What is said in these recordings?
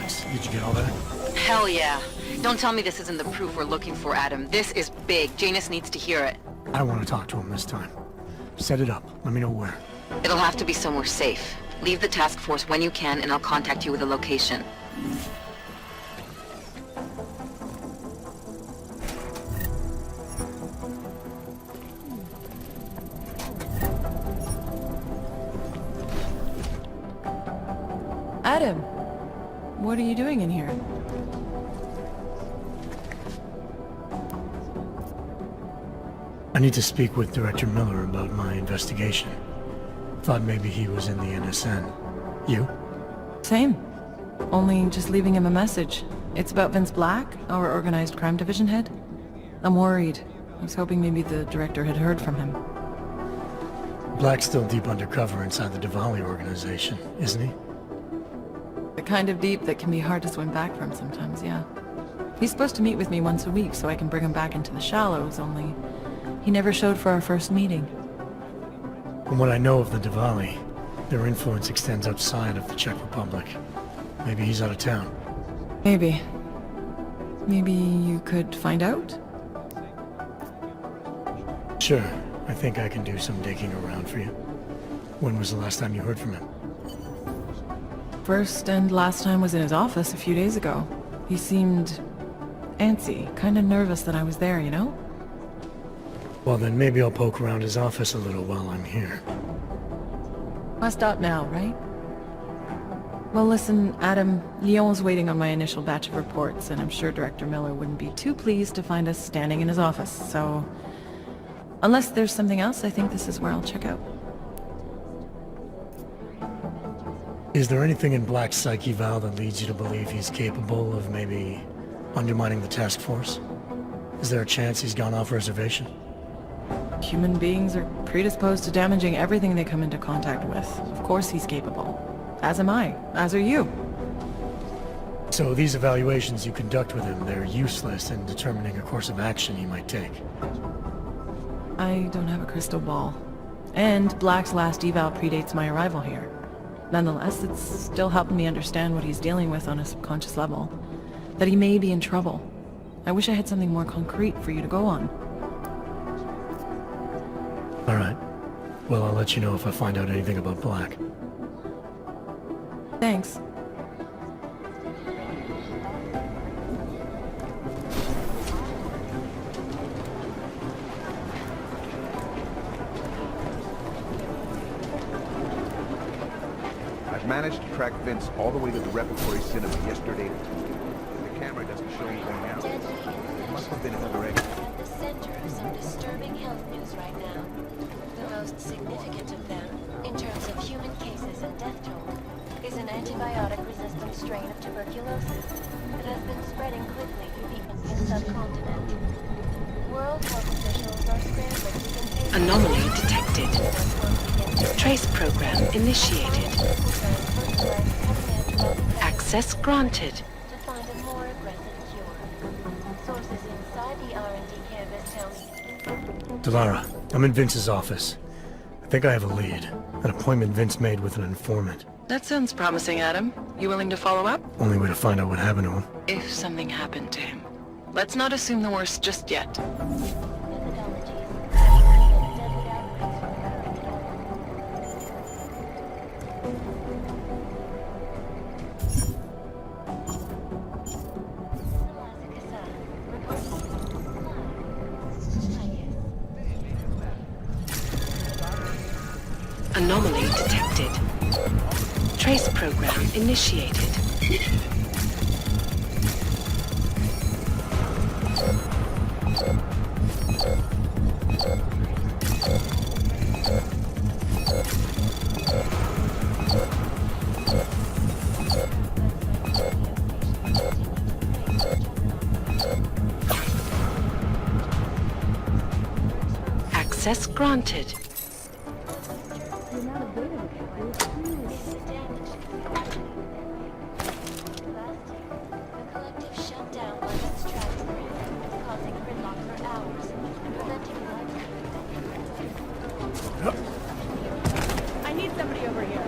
device. Did you get all that? Hell yeah. Don't tell me this isn't the proof we're looking for, Adam. This is big. Janus needs to hear it. I want to talk to him this time. Set it up. Let me know where. It'll have to be somewhere safe. Leave the task force when you can, and I'll contact you with a location. Adam, what are you doing in here? I need to speak with Director Miller about my investigation. Thought maybe he was in the NSN. You? Same. Only just leaving him a message. It's about Vince Black, our organized crime division head. I'm worried. I was hoping maybe the director had heard from him. Black's still deep undercover inside the Diwali organization, isn't he? The kind of deep that can be hard to swim back from sometimes, yeah. He's supposed to meet with me once a week so I can bring him back into the shallows, only he never showed for our first meeting. From what I know of the Diwali, their influence extends outside of the Czech Republic. Maybe he's out of town. Maybe. Maybe you could find out? Sure. I think I can do some digging around for you. When was the last time you heard from him? First and last time was in his office a few days ago. He seemed antsy, kind of nervous that I was there, you know? Well, then maybe I'll poke around his office a little while I'm here. Must stop now, right? Well, listen, Adam, Lyon's waiting on my initial batch of reports, and I'm sure Director Miller wouldn't be too pleased to find us standing in his office, so... Unless there's something else, I think this is where I'll check out. Is there anything in Black's psyche, Val, that leads you to believe he's capable of maybe undermining the task force? Is there a chance he's gone off reservation? Human beings are predisposed to damaging everything they come into contact with. Of course he's capable. As am I. As are you. So these evaluations you conduct with him, they're useless in determining a course of action he might take. I don't have a crystal ball. And Black's last eval predates my arrival here. Nonetheless, it's still helping me understand what he's dealing with on a subconscious level. That he may be in trouble. I wish I had something more concrete for you to go on. All right. Well, I'll let you know if I find out anything about Black. Thanks. I've managed to track Vince all the way to the repertory cinema yesterday and Tuesday. The camera doesn't show anything now. It must have been another exit. At the center of some disturbing health news right now. The most significant of them, in terms of human cases and death toll, is an antibiotic-resistant strain of tuberculosis that has been spreading quickly through the Indian subcontinent. World health officials are scrambling to contain... Anomaly detected. Trace program initiated. Access granted. To find a more aggressive cure. Sources inside the R&D campus tell me... Delara, I'm in Vince's office. I think I have a lead. An appointment Vince made with an informant. That sounds promising, Adam. You willing to follow up? Only way to find out what happened to him. If something happened to him. Let's not assume the worst just yet. Anomaly detected. Trace program initiated. Access granted. I need somebody over here.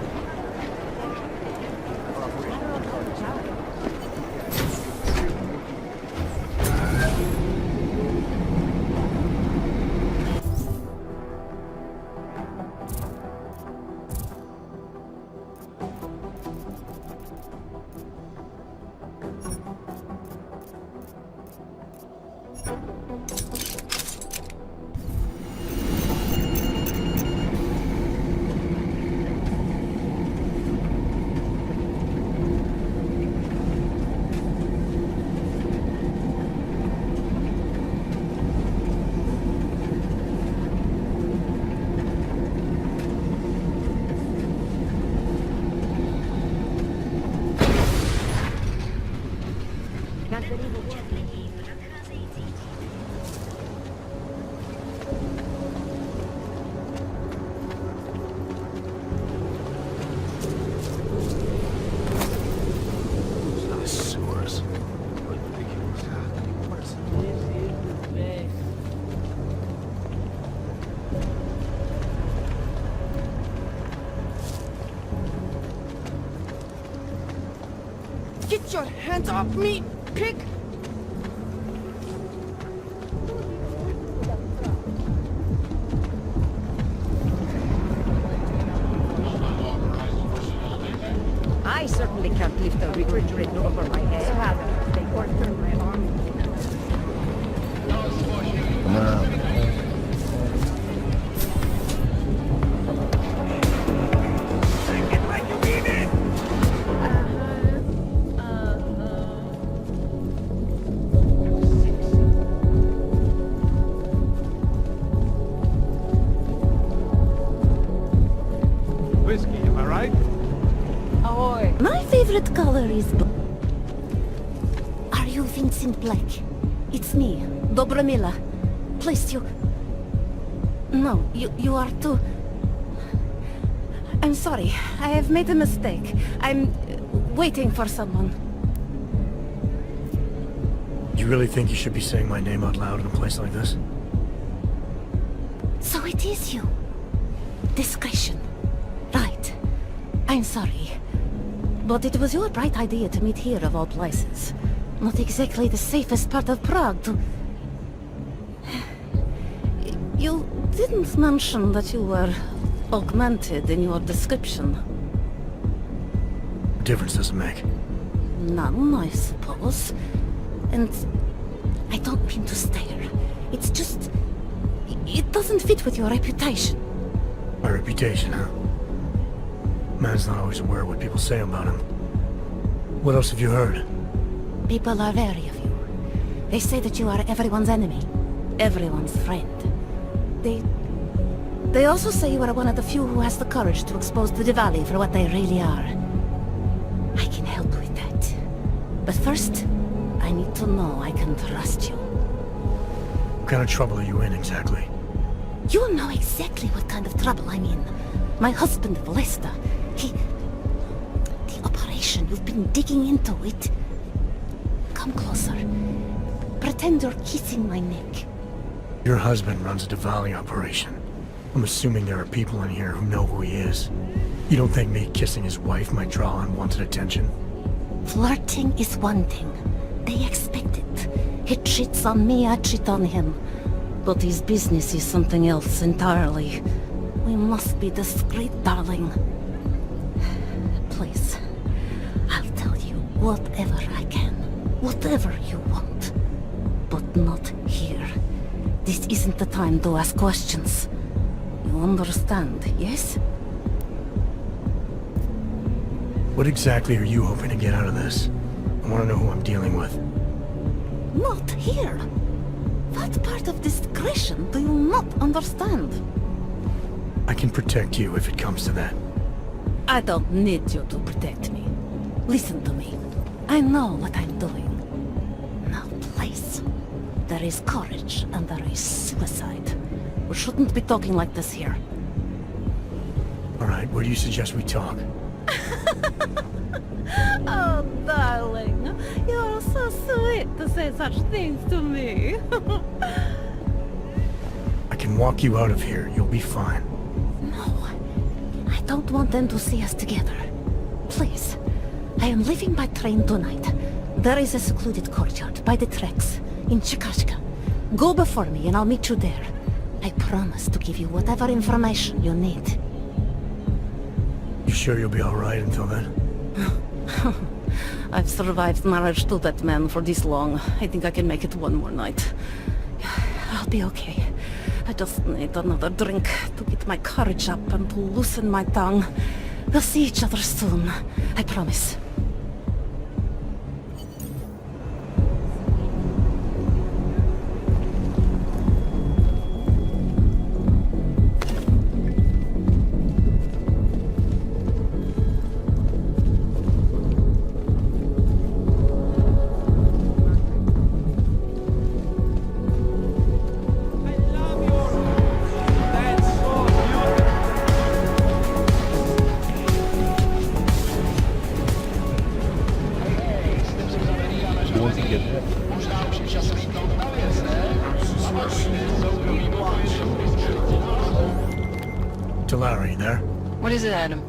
Get your hands off me, pig! I certainly can't lift a refrigerator over my head. They or turn my arm. Whiskey, am I right? My favorite color is blue. Are you Vincent Black? It's me, Dobromila. Please, you... No, you are too... I'm sorry. I have made a mistake. I'm waiting for someone. You really think you should be saying my name out loud in a place like this? So it is you. Discretion. Right. I'm sorry. But it was your bright idea to meet here of all places. Not exactly the safest part of Prague to... You didn't mention that you were augmented in your description. What difference does it make? None, I suppose. And I don't mean to stare. It's just... It doesn't fit with your reputation. My reputation, huh? Man's not always aware of what people say about him. What else have you heard? People are wary of you. They say that you are everyone's enemy. Everyone's friend. They also say you are one of the few who has the courage to expose the Diwali for what they really are. I can help with that. But first, I need to know I can trust you. What kind of trouble are you in, exactly? You know exactly what kind of trouble I'm in. My husband, Lester, The operation, you've been digging into it. Come closer. Pretend you're kissing my neck. Your husband runs a Diwali operation. I'm assuming there are people in here who know who he is. You don't think me kissing his wife might draw unwanted attention? Flirting is one thing. They expect it. He cheats on me, I cheat on him. But his business is something else entirely. We must be discreet, darling. Please, I'll tell you whatever I can. Whatever you want. But not here. This isn't the time to ask questions. You understand, yes? What exactly are you hoping to get out of this? I want to know who I'm dealing with. Not here. What part of discretion do you not understand? I can protect you if it comes to that. I don't need you to protect me. Listen to me. I know what I'm doing. Now, please. There is courage and there is suicide. We shouldn't be talking like this here. All right, where do you suggest we talk? Oh, darling. You're so sweet to say such things to me. I can walk you out of here. You'll be fine. No. I don't want them to see us together. Please. I am leaving by train tonight. There is a secluded courtyard by the tracks in Chikashka. Go before me and I'll meet you there. I promise to give you whatever information you need. You sure you'll be all right until then? I've survived marriage to that man for this long. I think I can make it one more night. I'll be okay. I just need another drink to get my courage up and to loosen my tongue. We'll see each other soon. I promise. Larry, there? What is it, Adam?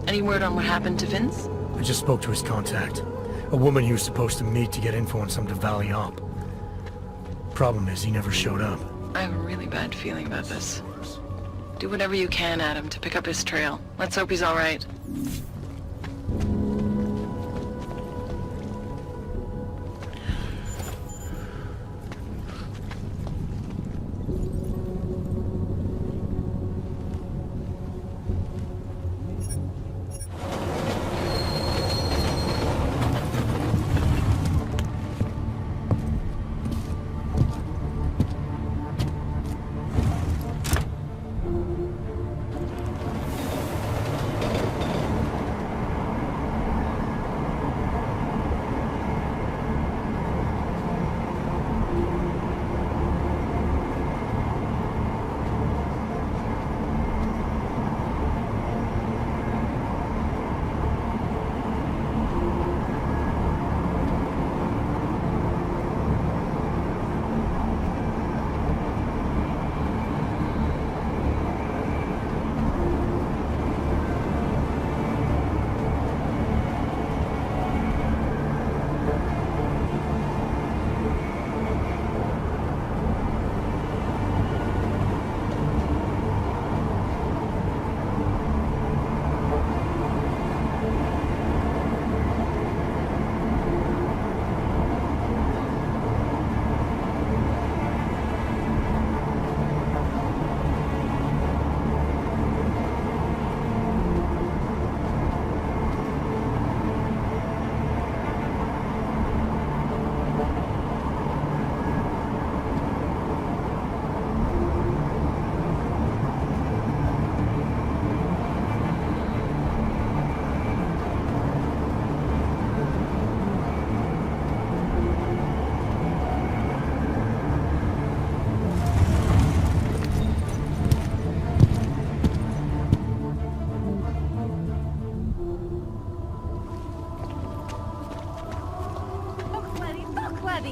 Any word on what happened to Vince? I just spoke to his contact. A woman he was supposed to meet to get info on some Diwali op. Problem is, he never showed up. I have a really bad feeling about this. Do whatever you can, Adam, to pick up his trail. Let's hope he's all right.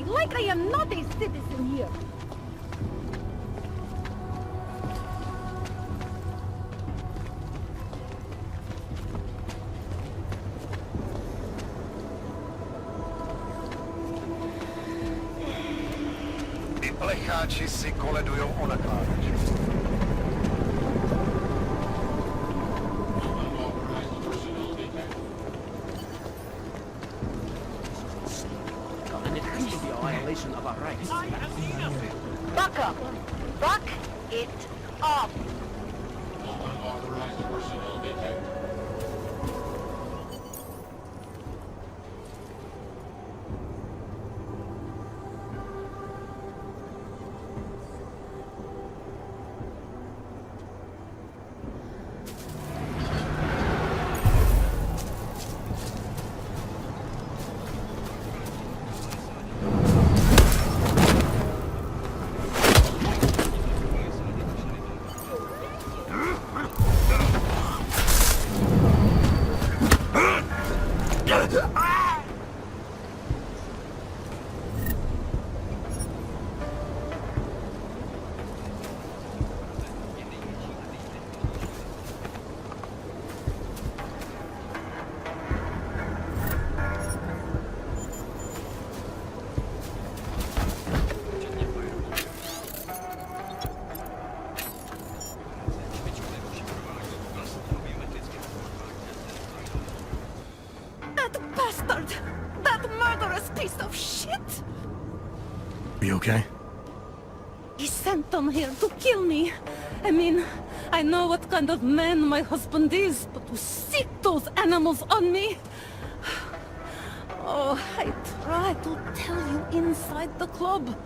Like I am not a citizen here. Plecháči si koledujou o nakládač. Of our rights. Buck up! Buck it up! Unauthorized personnel detected. Are you okay? He sent them here to kill me. I mean, I know what kind of man my husband is, but to sick those animals on me... Oh, I tried to tell you inside the club.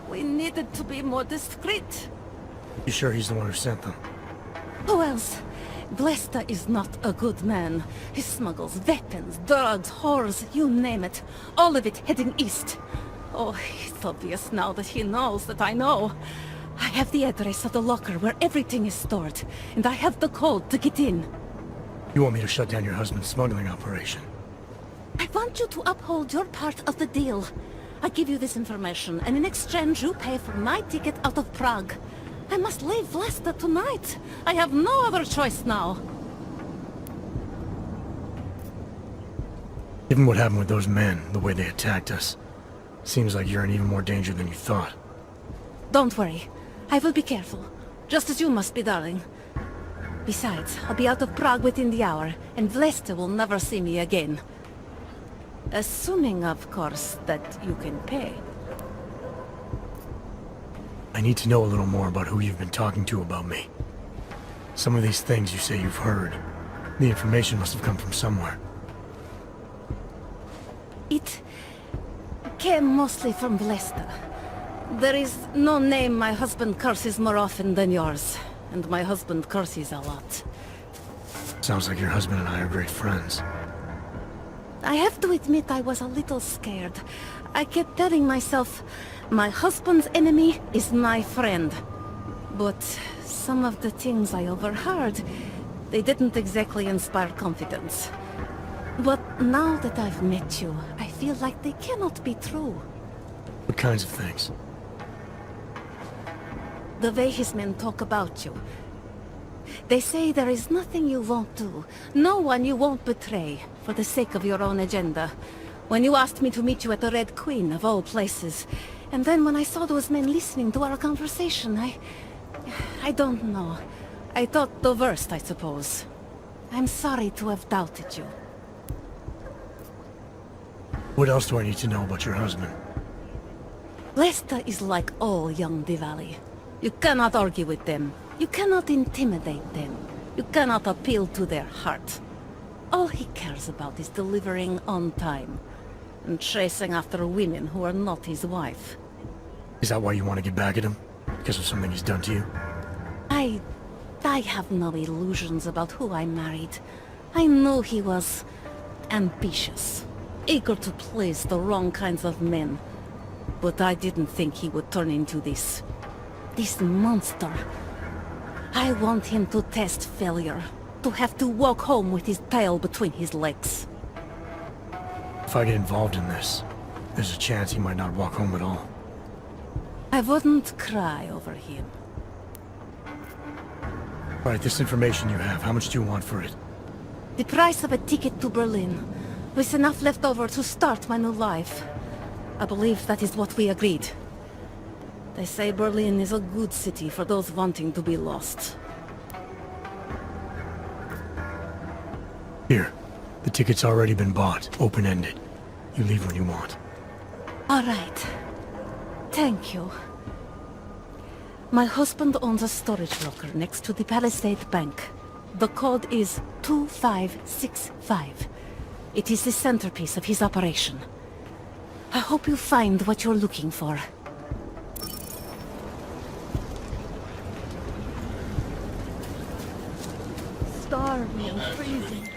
We needed to be more discreet. You sure he's the one who sent them? Who else? Blesta is not a good man. He smuggles weapons, drugs, whores, you name it. All of it heading east. Oh, it's obvious now that he knows that I know. I have the address of the locker where everything is stored, and I have the code to get in. You want me to shut down your husband's smuggling operation? I want you to uphold your part of the deal. I give you this information, and in exchange you pay for my ticket out of Prague. I must leave Vlasta tonight. I have no other choice now. Given what happened with those men, the way they attacked us, seems like you're in even more danger than you thought. Don't worry. I will be careful. Just as you must be, darling. Besides, I'll be out of Prague within the hour, and Vlesta will never see me again. Assuming, of course, that you can pay. I need to know a little more about who you've been talking to about me. Some of these things you say you've heard, the information must have come from somewhere. It came mostly from Vlesta. There is no name my husband curses more often than yours, and my husband curses a lot. Sounds like your husband and I are great friends. I have to admit I was a little scared. I kept telling myself, my husband's enemy is my friend. But some of the things I overheard, they didn't exactly inspire confidence. But now that I've met you, I feel like they cannot be true. What kinds of things? The way his men talk about you. They say there is nothing you won't do, no one you won't betray, for the sake of your own agenda. When you asked me to meet you at the Red Queen, of all places, and then when I saw those men listening to our conversation, I don't know. I thought the worst, I suppose. I'm sorry to have doubted you. What else do I need to know about your husband? Lesta is like all young Diwali. You cannot argue with them. You cannot intimidate them. You cannot appeal to their heart. All he cares about is delivering on time, and chasing after women who are not his wife. Is that why you want to get back at him? Because of something he's done to you? I have no illusions about who I married. I knew he was ambitious, eager to please the wrong kinds of men. But I didn't think he would turn into this monster. I want him to test failure, to have to walk home with his tail between his legs. If I get involved in this, there's a chance he might not walk home at all. I wouldn't cry over him. Alright, this information you have, how much do you want for it? The price of a ticket to Berlin, with enough left over to start my new life. I believe that is what we agreed. They say Berlin is a good city for those wanting to be lost. Here, the ticket's already been bought, open-ended. You leave when you want. All right. Thank you. My husband owns a storage locker next to the Palisade Bank. The code is 2565. It is the centerpiece of his operation. I hope you find what you're looking for. Starving and freezing.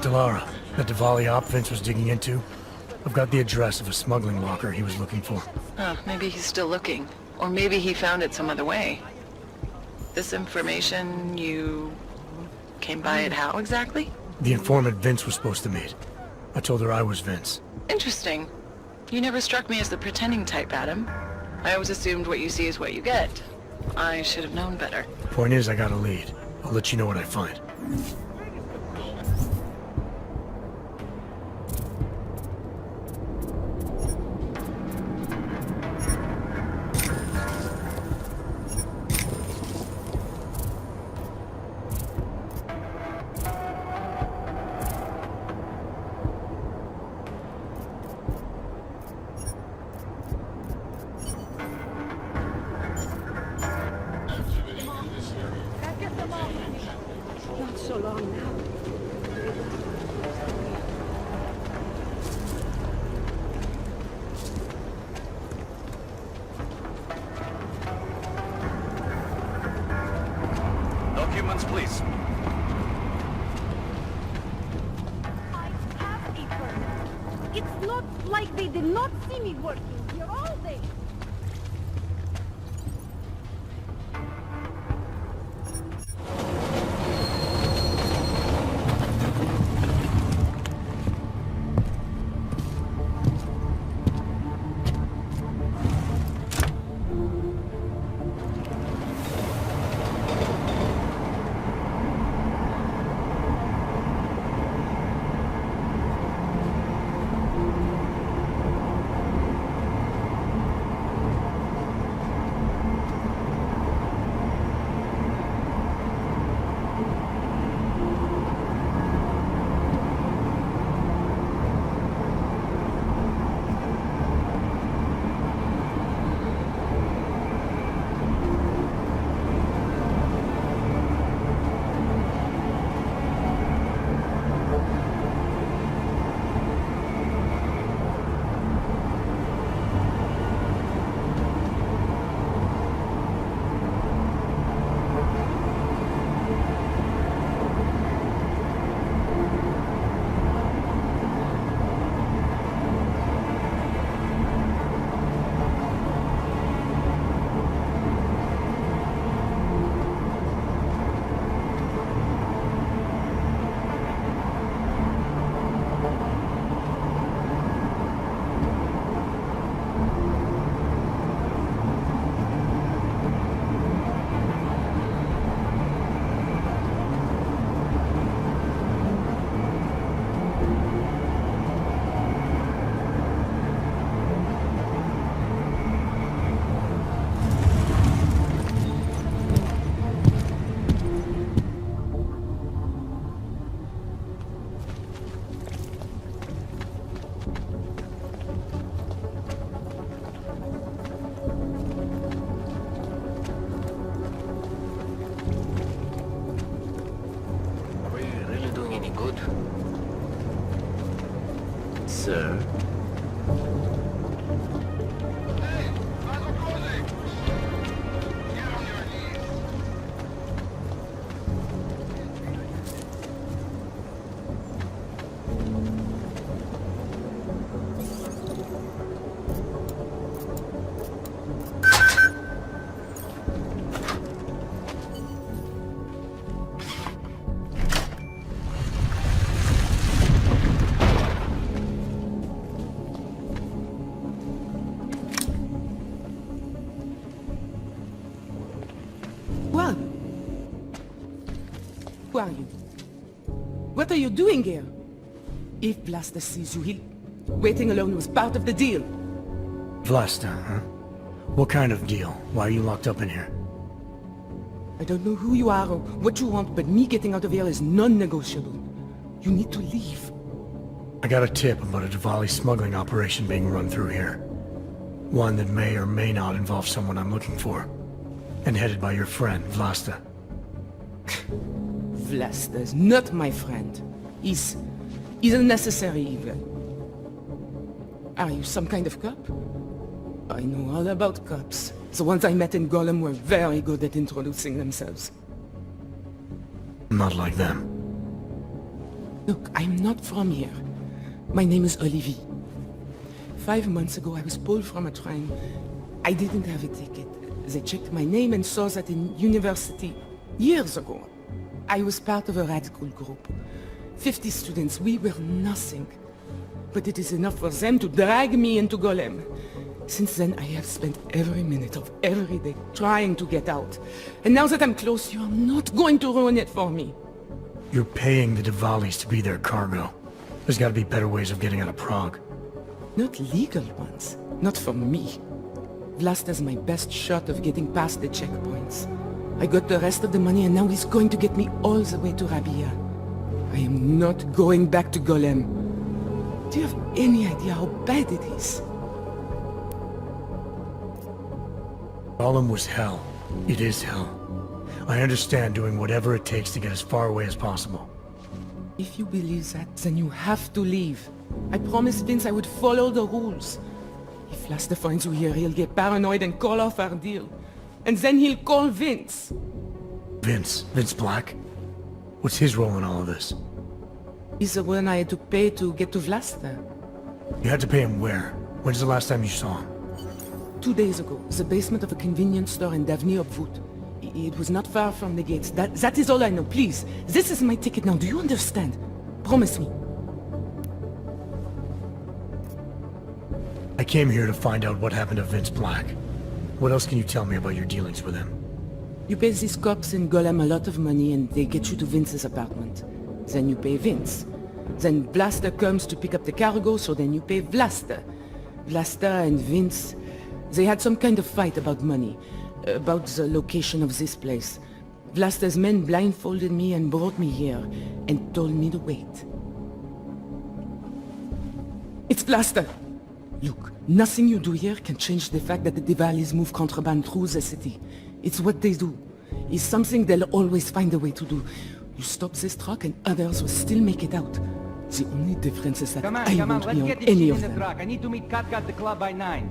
Delara, that Diwali op Vince was digging into? I've got the address of a smuggling locker he was looking for. Oh, maybe he's still looking. Or maybe he found it some other way. This information, you came by it how exactly? The informant Vince was supposed to meet. I told her I was Vince. Interesting. You never struck me as the pretending type, Adam. I always assumed what you see is what you get. I should have known better. Point is, I got a lead. I'll let you know what I find. Not so long now. Documents, please. I have a permit. It's not like they did not see me working here all day. sir. Well, who are you? What are you doing here? If Blaster sees you, waiting alone was part of the deal. Vlasta, huh? What kind of deal? Why are you locked up in here? I don't know who you are or what you want, but me getting out of here is non-negotiable. You need to leave. I got a tip about a Diwali smuggling operation being run through here. One that may or may not involve someone I'm looking for. And headed by your friend, Vlasta. Vlasta is not my friend. He's a necessary evil. Are you some kind of cop? I know all about cops. The ones I met in Golem were very good at introducing themselves. Not like them. Look, I'm not from here. My name is Olivier. 5 months ago, I was pulled from a train. I didn't have a ticket. They checked my name and saw that in university years ago. I was part of a radical group. 50 students, we were nothing. But it is enough for them to drag me into Golem. Since then, I have spent every minute of every day trying to get out. And now that I'm close, you are not going to ruin it for me. You're paying the Diwalis to be their cargo. There's gotta be better ways of getting out of Prague. Not legal ones. Not for me. Vlasta's my best shot of getting past the checkpoints. I got the rest of the money and now he's going to get me all the way to Rabia. I am not going back to Golem. Do you have any idea how bad it is? Golem was hell. It is hell. I understand doing whatever it takes to get as far away as possible. If you believe that, then you have to leave. I promised Vince I would follow the rules. If Vlasta finds you here, he'll get paranoid and call off our deal. And then he'll call Vince. Vince? Vince Black? What's his role in all of this? He's the one I had to pay to get to Vlasta. You had to pay him where? When's the last time you saw him? 2 days ago, the basement of a convenience store in Davni Obvut. It was not far from the gates. That is all I know. Please, this is my ticket now. Do you understand? Promise me. I came here to find out what happened to Vince Black. What else can you tell me about your dealings with him? You pay these cops in Golem a lot of money and they get you to Vince's apartment. Then you pay Vince. Then Blaster comes to pick up the cargo, so then you pay Vlasta. Vlasta and Vince, they had some kind of fight about money, about the location of this place. Vlasta's men blindfolded me and brought me here, and told me to wait. It's Vlasta! Look, nothing you do here can change the fact that the Diwalis move contraband through the city. It's what they do. It's something they'll always find a way to do. You stop this truck and others will still make it out. The only difference is that I won't be on any of them. I need to meet Katka at the club by 9.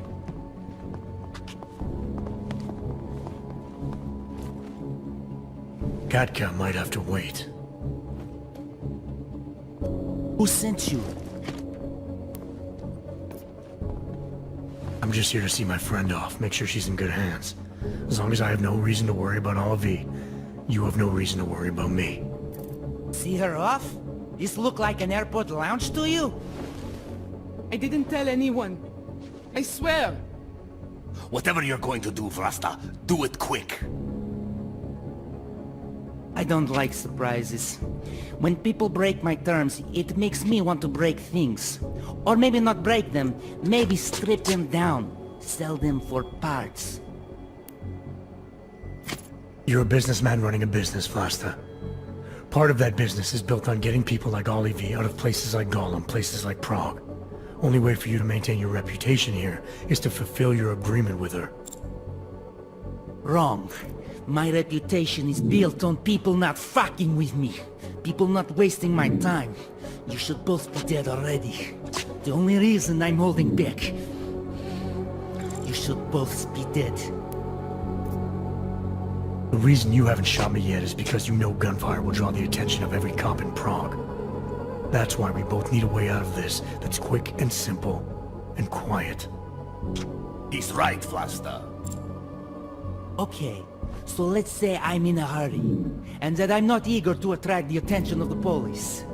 Katka might have to wait. Who sent you? I'm just here to see my friend off, make sure she's in good hands. As long as I have no reason to worry about Olivier, you have no reason to worry about me. See her off? This look like an airport lounge to you? I didn't tell anyone. I swear. Whatever you're going to do, Vlasta, do it quick. I don't like surprises. When people break my terms, it makes me want to break things. Or maybe not break them, maybe strip them down. Sell them for parts. You're a businessman running a business, Vlasta. Part of that business is built on getting people like Olivier out of places like Golem, places like Prague. Only way for you to maintain your reputation here is to fulfill your agreement with her. Wrong. My reputation is built on people not fucking with me. People not wasting my time. You should both be dead already. The only reason I'm holding back. You should both be dead. The reason you haven't shot me yet is because you know gunfire will draw the attention of every cop in Prague. That's why we both need a way out of this that's quick and simple and quiet. He's right, Vlasta. Okay, so let's say I'm in a hurry, and that I'm not eager to attract the attention of the police.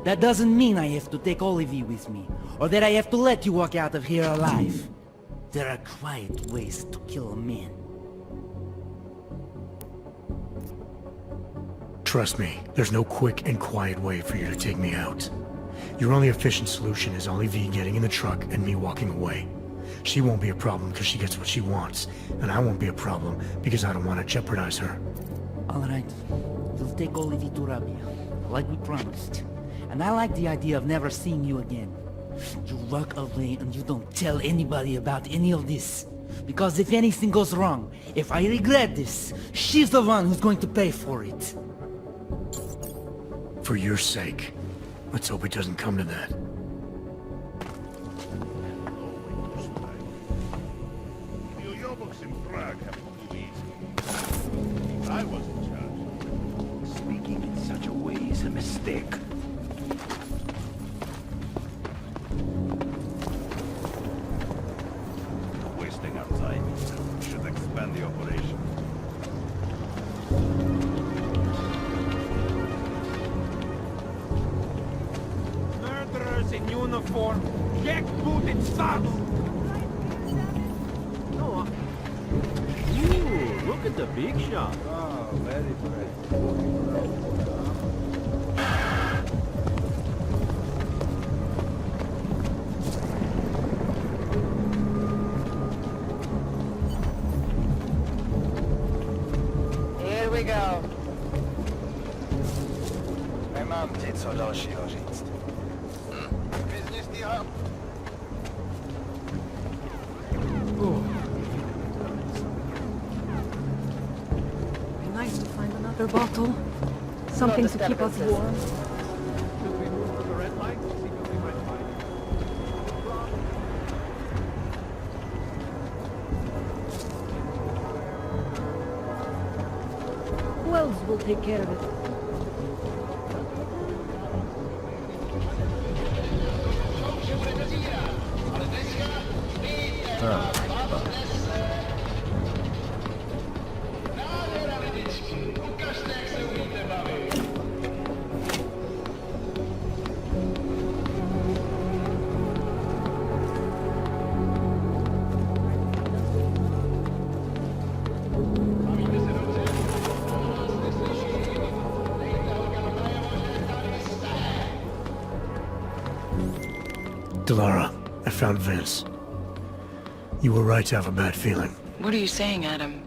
That doesn't mean I have to take Olivia with me, or that I have to let you walk out of here alive. There are quiet ways to kill a man. Trust me, there's no quick and quiet way for you to take me out. Your only efficient solution is Olivia getting in the truck and me walking away. She won't be a problem because she gets what she wants, and I won't be a problem because I don't want to jeopardize her. Alright, we'll take Olivia to Rabia, like we promised. And I like the idea of never seeing you again. You walk away and you don't tell anybody about any of this. Because if anything goes wrong, if I regret this, she's the one who's going to pay for it. For your sake. Let's hope it doesn't come to that. I was in charge. Speaking in such a way is a mistake. Wasting our time. We should expand the operation. Murderers in uniform, jackbooted thugs! No, ooh, look at the big shot. Oh, very bright. Here we go. Nemám ti co dalšího říct. Be nice to find another bottle. Something to keep us warm. Should we move to the red light? See if we might find Who else will take care of it? Delara, I found Vince. You were right to have a bad feeling. What are you saying, Adam?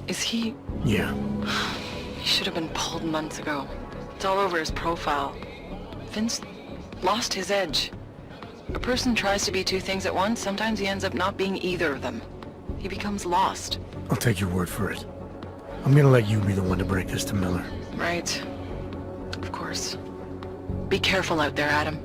Is he... Yeah. He should have been pulled months ago. It's all over his profile. Vince lost his edge. A person tries to be two things at once, sometimes he ends up not being either of them. He becomes lost. I'll take your word for it. I'm gonna let you be the one to break this to Miller. Right. Of course. Be careful out there, Adam.